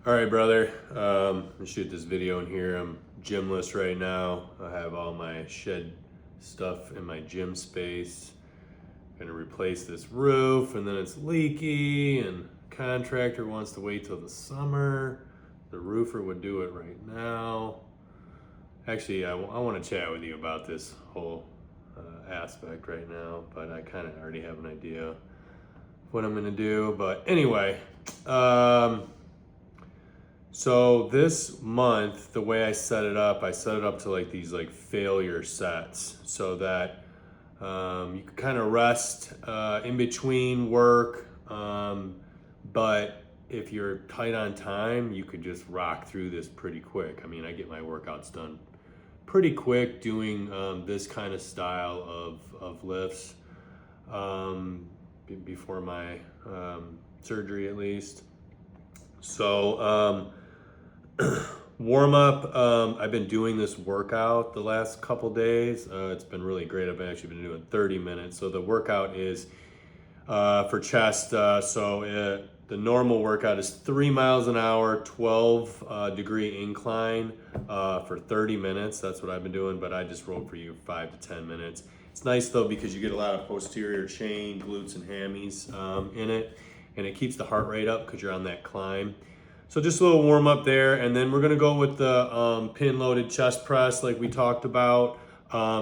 All right, brother. I shoot this video in here. I'm gymless right now. I have all my shed stuff in my gym space. Gonna replace this roof, and then it's leaky, and contractor wants to wait till the summer. The roofer would do it right now. Actually, I want to chat with you about this whole aspect right now, but I kind of already have an idea of what I'm gonna do. But anyway, so this month, the way I set it up to like these like failure sets so that you can kind of rest in between work. But if you're tight on time, you could just rock through this pretty quick. I mean, I get my workouts done pretty quick doing this kind of style of lifts before my surgery at least. So warm up, I've been doing this workout the last couple days. It's been really great. I've actually been doing 30 minutes. So the workout is for chest. The normal workout is 3 miles an hour, 12 degree incline for 30 minutes. That's what I've been doing, but I just wrote for you 5 to 10 minutes. It's nice though because you get a lot of posterior chain, glutes, and hammies in it, and it keeps the heart rate up because you're on that climb. So just a little warm up there, and then we're gonna go with the pin loaded chest press like we talked about.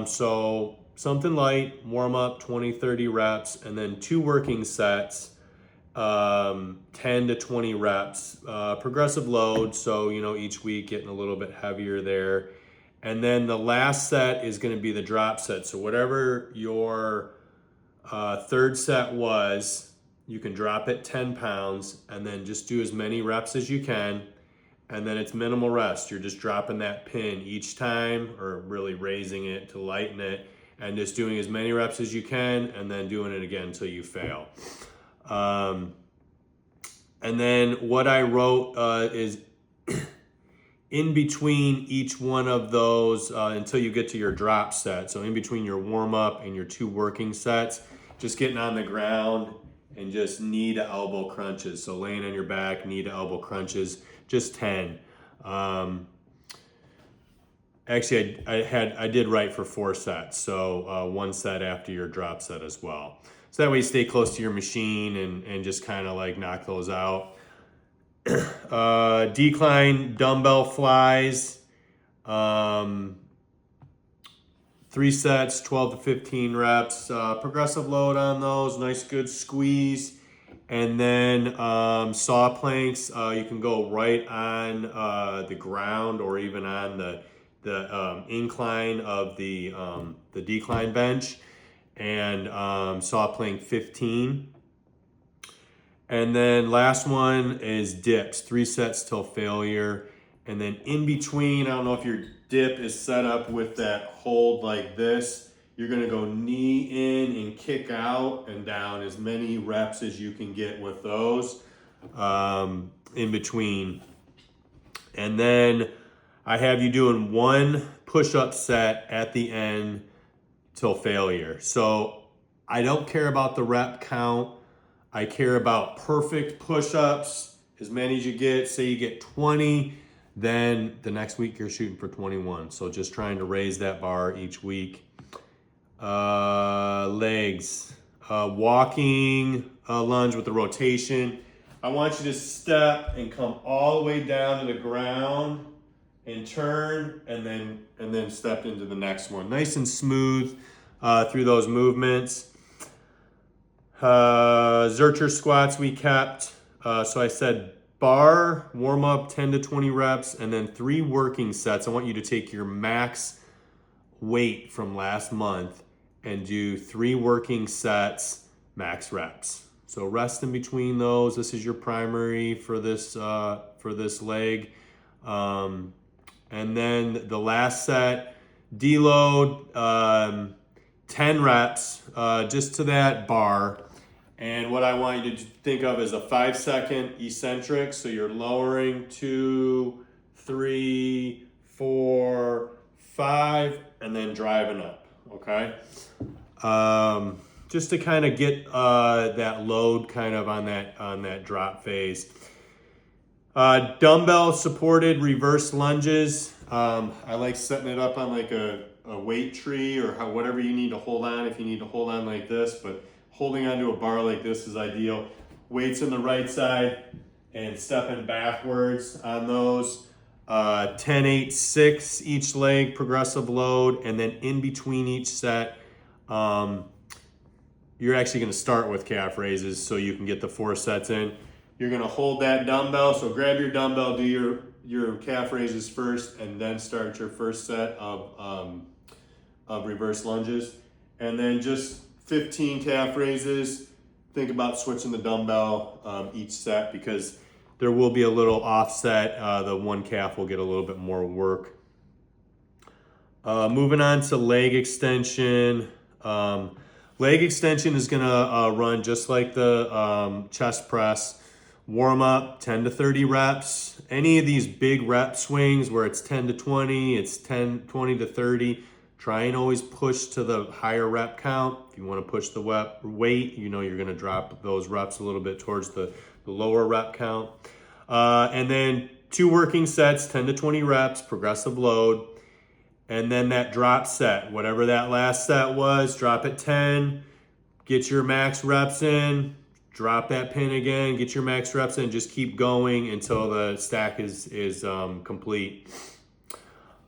So something light, warm up, 20, 30 reps, and then 2 working sets, 10 to 20 reps, progressive load. So, each week getting a little bit heavier there. And then the last set is gonna be the drop set. So whatever your third set was, you can drop it 10 pounds and then just do as many reps as you can. And then it's minimal rest. You're just dropping that pin each time or really raising it to lighten it and just doing as many reps as you can and then doing it again until you fail. And then what I wrote is in between each one of those until you get to your drop set. So in between your warm up and your 2 working sets, just getting on the ground and just knee to elbow crunches. So laying on your back, knee to elbow crunches, just 10. Actually, I did write for 4 sets. So 1 set after your drop set as well. So that way you stay close to your machine and just kind of like knock those out. Decline dumbbell flies, 3 sets, 12 to 15 reps, progressive load on those, nice good squeeze. And then saw planks, you can go right on the ground or even on the incline of the decline bench, and saw plank 15. And then last one is dips, 3 sets till failure. And then in between, I don't know if your dip is set up with that hold like this. You're gonna go knee in and kick out and down as many reps as you can get with those in between. And then I have you doing 1 push-up set at the end till failure. So I don't care about the rep count. I care about perfect push-ups, as many as you get. Say you get 20, then the next week you're shooting for 21. So just trying to raise that bar each week. Legs, walking lunge with the rotation. I want you to step and come all the way down to the ground and turn and then step into the next one. Nice and smooth through those movements. Zercher squats we kept. So I said bar, warm up 10 to 20 reps, and then 3 working sets. I want you to take your max weight from last month and do 3 working sets, max reps. So rest in between those. This is your primary for this leg. And then the last set, deload, 10 reps, just to that bar. And what I want you to think of is a 5-second eccentric. So you're lowering 2, 3, 4, 5, and then driving up, okay? Just to kind of get that load kind of on that drop phase. Dumbbell supported reverse lunges. I like setting it up on like a weight tree or whatever you need to hold on. If you need to hold on like this, but holding onto a bar like this is ideal. Weights in the right side and stepping backwards on those. 10, 8, 6 each leg, progressive load, and then in between each set, you're actually going to start with calf raises so you can get the 4 sets in. You're going to hold that dumbbell. So grab your dumbbell, do your calf raises first, and then start your first set of reverse lunges. And then just 15 calf raises. Think about switching the dumbbell each set because there will be a little offset. The one calf will get a little bit more work. Moving on to leg extension. Leg extension is going to run just like the chest press. Warm up 10 to 30 reps. Any of these big rep swings where it's 10 to 20, it's 20 to 30. Try and always push to the higher rep count. If you want to push the weight, you know you're going to drop those reps a little bit towards the lower rep count. And then 2 working sets, 10 to 20 reps, progressive load. And then that drop set, whatever that last set was, drop at 10, get your max reps in, drop that pin again, get your max reps in, just keep going until the stack is complete.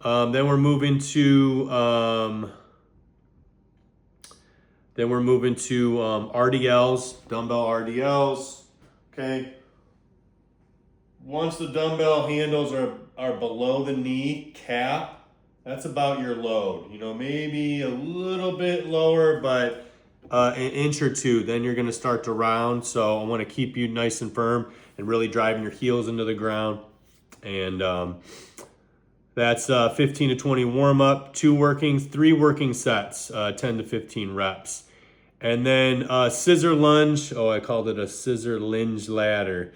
Then we're moving to RDLs, dumbbell RDLs. Okay. Once the dumbbell handles are below the knee cap, that's about your load. You know, maybe a little bit lower, but an inch or two, then you're going to start to round. So I want to keep you nice and firm and really driving your heels into the ground. And that's 15 to 20 warm up, 3 working sets, 10 to 15 reps. And then scissor lunge. Oh, I called it a scissor lunge ladder.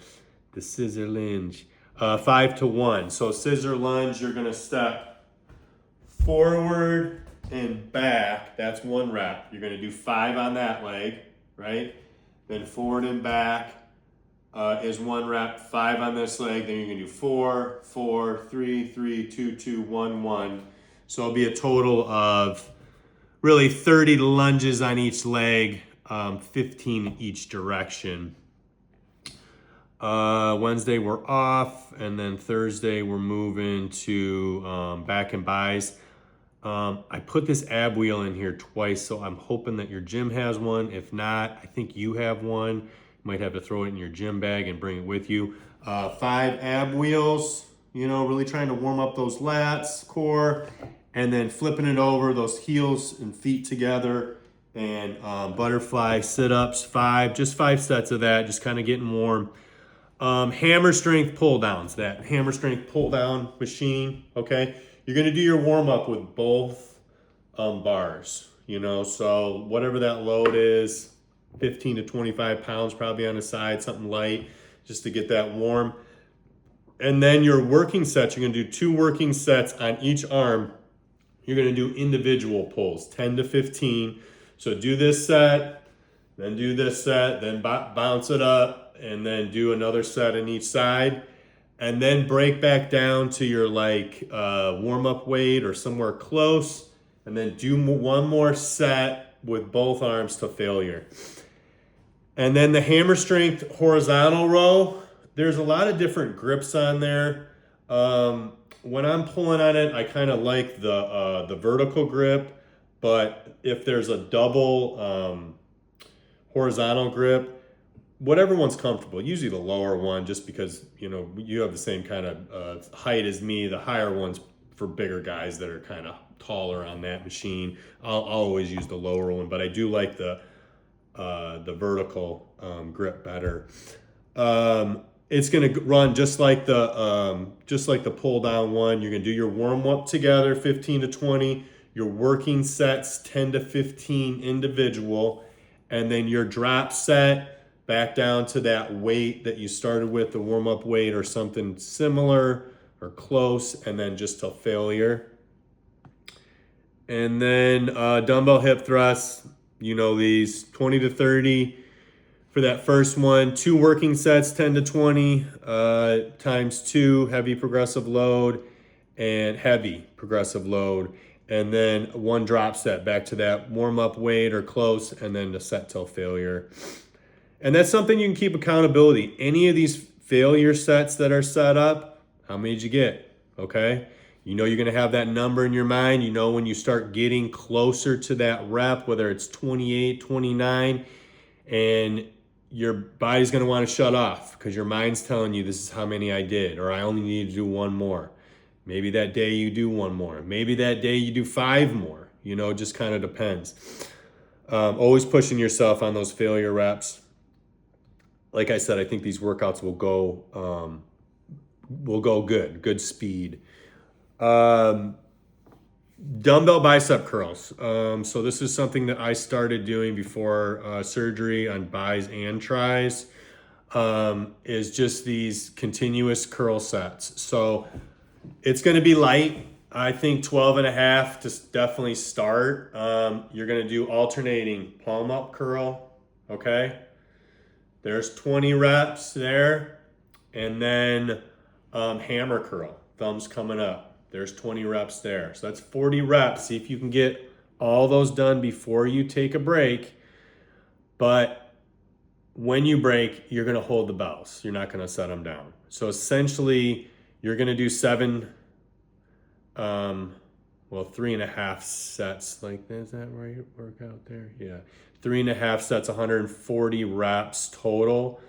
The scissor lunge. 5 to 1. So scissor lunge, you're going to step forward and back. That's 1 rep. You're going to do 5 on that leg, right? Then forward and back is 1 rep. 5 on this leg. Then you're going to do 4, 4, 3, 3, 2, 2, 1, 1. So it'll be a total of really 30 lunges on each leg, 15 in each direction. Wednesday we're off, and then Thursday we're moving to back and buys. I put this ab wheel in here twice, so I'm hoping that your gym has one. If not, I think you have one. You might have to throw it in your gym bag and bring it with you. 5 ab wheels, you know, really trying to warm up those lats, core, and then flipping it over, those heels and feet together, and butterfly sit-ups, 5, just 5 sets of that, just kind of getting warm. Hammer strength pull downs, that hammer strength pull down machine, okay? You're gonna do your warm up with both bars, you know, so whatever that load is, 15 to 25 pounds probably on the side, something light, just to get that warm. And then your working sets, you're gonna do 2 working sets on each arm. You're gonna do individual pulls, 10 to 15. So do this set, then do this set, then bounce it up, and then do another set on each side. And then break back down to your warm-up weight or somewhere close, and then do 1 more set with both arms to failure. And then the hammer strength horizontal row, there's a lot of different grips on there. When I'm pulling on it, I kind of like the vertical grip, but if there's a double horizontal grip, whatever one's comfortable, usually the lower one, just because, you know, you have the same kind of height as me. The higher one's for bigger guys that are kind of taller on that machine. I'll always use the lower one, but I do like the vertical grip better. It's going to run just like the pull down one. You're going to do your warm up together, 15 to 20. Your working sets, 10 to 15 individual, and then your drop set back down to that weight that you started with, the warm-up weight or something similar or close, and then just till failure. And then dumbbell hip thrusts, you know these, 20 to 30 for that first one. 2 working sets, 10 to 20, times 2 heavy progressive load and heavy progressive load. And then 1 drop set back to that warm up weight or close, and then the set till failure. And that's something you can keep accountability. Any of these failure sets that are set up, how many did you get? Okay. You know you're going to have that number in your mind. You know when you start getting closer to that rep, whether it's 28, 29, and your body's going to want to shut off because your mind's telling you this is how many I did, or I only need to do 1 more. Maybe that day you do 1 more. Maybe that day you do 5 more. You know, it just kind of depends. Always pushing yourself on those failure reps. Like I said, I think these workouts will go good speed. Dumbbell bicep curls. So this is something that I started doing before surgery on bis and tris. Is just these continuous curl sets. So it's going to be light. I think 12 and a half to definitely start. You're going to do alternating palm up curl. Okay. There's 20 reps there. And then hammer curl, thumbs coming up. There's 20 reps there. So that's 40 reps. See if you can get all those done before you take a break. But when you break, you're going to hold the bells. You're not going to set them down. So essentially, you're going to do 3.5 sets. Like, is that right? Workout there? Yeah. 3.5 sets, 140 reps total.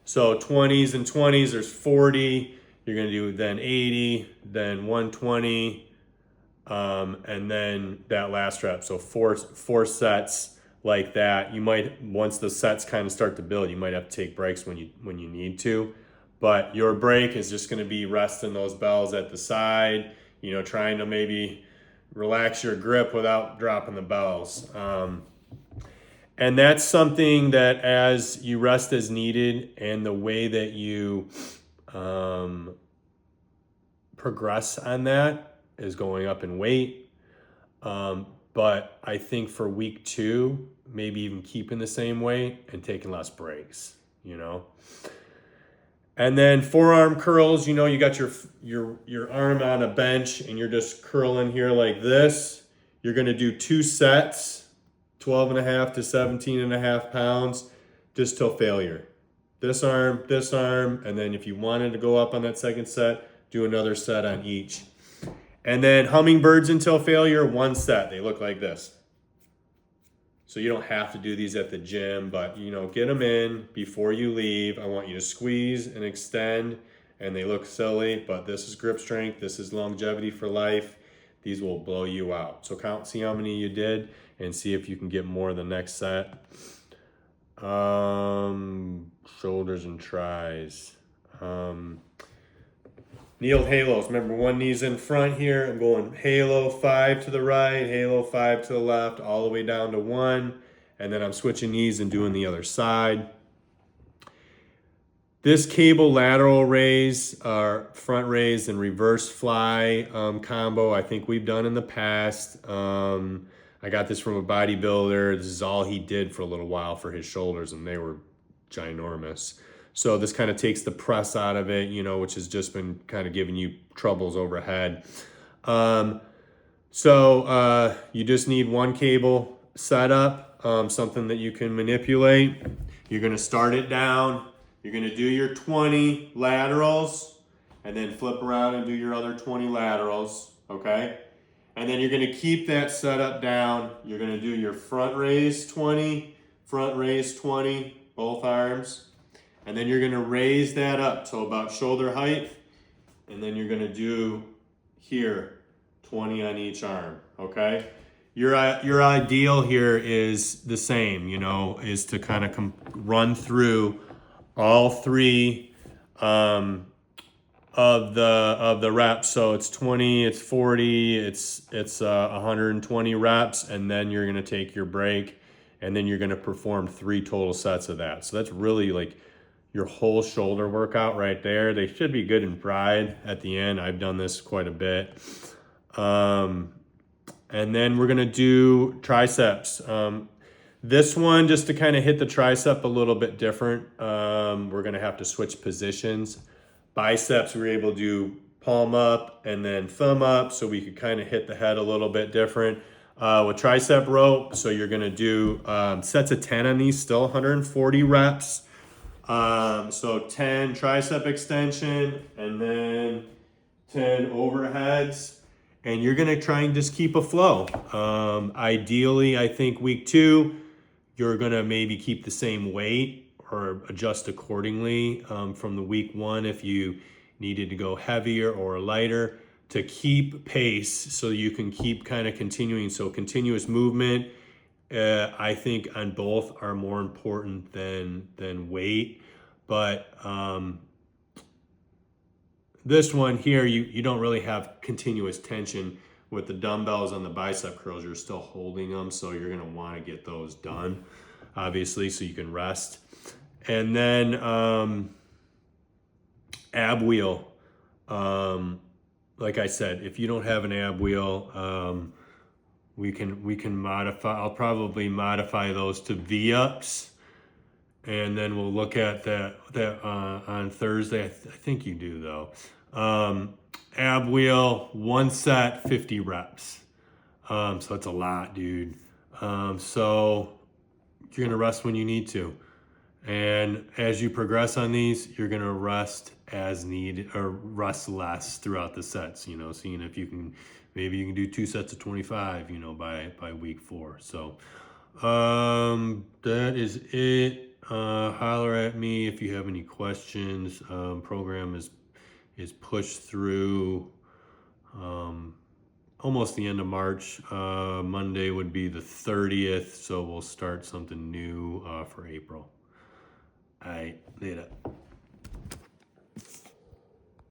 So 20s and 20s, there's 40. You're going to do then 80, then 120, and then that last rep. So four sets like that. You might, once the sets kind of start to build, you might have to take breaks when you need to. But your break is just going to be resting those bells at the side, you know, trying to maybe relax your grip without dropping the bells. And that's something that as you rest as needed and the way that you progress on that is going up in weight. But I think for week 2, maybe even keeping the same weight and taking less breaks, you know. And then forearm curls, you know, you got your arm on a bench and you're just curling here like this. You're going to do 2 sets, 12.5 to 17.5 pounds, just till failure. This arm, and then if you wanted to go up on that second set, do another set on each. And then hummingbirds until failure, 1 set. They look like this. So you don't have to do these at the gym, but you know, get them in before you leave. I want you to squeeze and extend, and they look silly, but this is grip strength. This is longevity for life. These will blow you out. So see how many you did and see if you can get more the next set. Shoulders and tris. Kneeled halos. Remember, 1 knee's in front here. I'm going halo 5 to the right, halo 5 to the left, all the way down to 1. And then I'm switching knees and doing the other side. This cable lateral raise, front raise and reverse fly combo, I think we've done in the past. I got this from a bodybuilder. This is all he did for a little while for his shoulders, and they were ginormous. So this kind of takes the press out of it, you know, which has just been kind of giving you troubles overhead. So you just need 1 cable setup, something that you can manipulate. You're going to start it down. You're going to do your 20 laterals and then flip around and do your other 20 laterals, okay? And then you're going to keep that setup down. You're going to do your front raise 20, both arms. And then you're going to raise that up to about shoulder height. And then you're going to do here 20 on each arm, okay? Your ideal here is the same, you know, is to kind of run through all 3 of the reps. So it's 20, it's 40, it's 120 reps, and then you're going to take your break, and then you're going to perform 3 total sets of that. So that's really like your whole shoulder workout right there. They should be good and fried at the end. I've done this quite a bit. And then we're going to do triceps. This one, just to kind of hit the tricep a little bit different, we're going to have to switch positions. Biceps, we were able to do palm up and then thumb up, so we could kind of hit the head a little bit different. With tricep rope, so you're going to do sets of 10 on these, still 140 reps. So 10 tricep extension and then 10 overheads. And you're going to try and just keep a flow. Ideally, I think week 2, you're going to maybe keep the same weight or adjust accordingly from the week 1 if you needed to go heavier or lighter to keep pace so you can keep kind of continuing. So continuous movement, I think on both are more important than weight. But this one here, you don't really have continuous tension. With the dumbbells on the bicep curls, you're still holding them, so you're gonna wanna get those done, obviously, so you can rest. And then ab wheel. Like I said, if you don't have an ab wheel, we can modify. I'll probably modify those to V-ups, and then we'll look at that on Thursday. I think you do though. Ab wheel, 1 set, 50 reps. So that's a lot, dude. So you're gonna rest when you need to. And as you progress on these, you're gonna rest as needed or rest less throughout the sets, seeing if you can, maybe you can do 2 sets of 25, by week 4. So that is it. Holler at me if you have any questions. Program is pushed through almost the end of March. Monday would be the 30th, so we'll start something new for April. All right, later.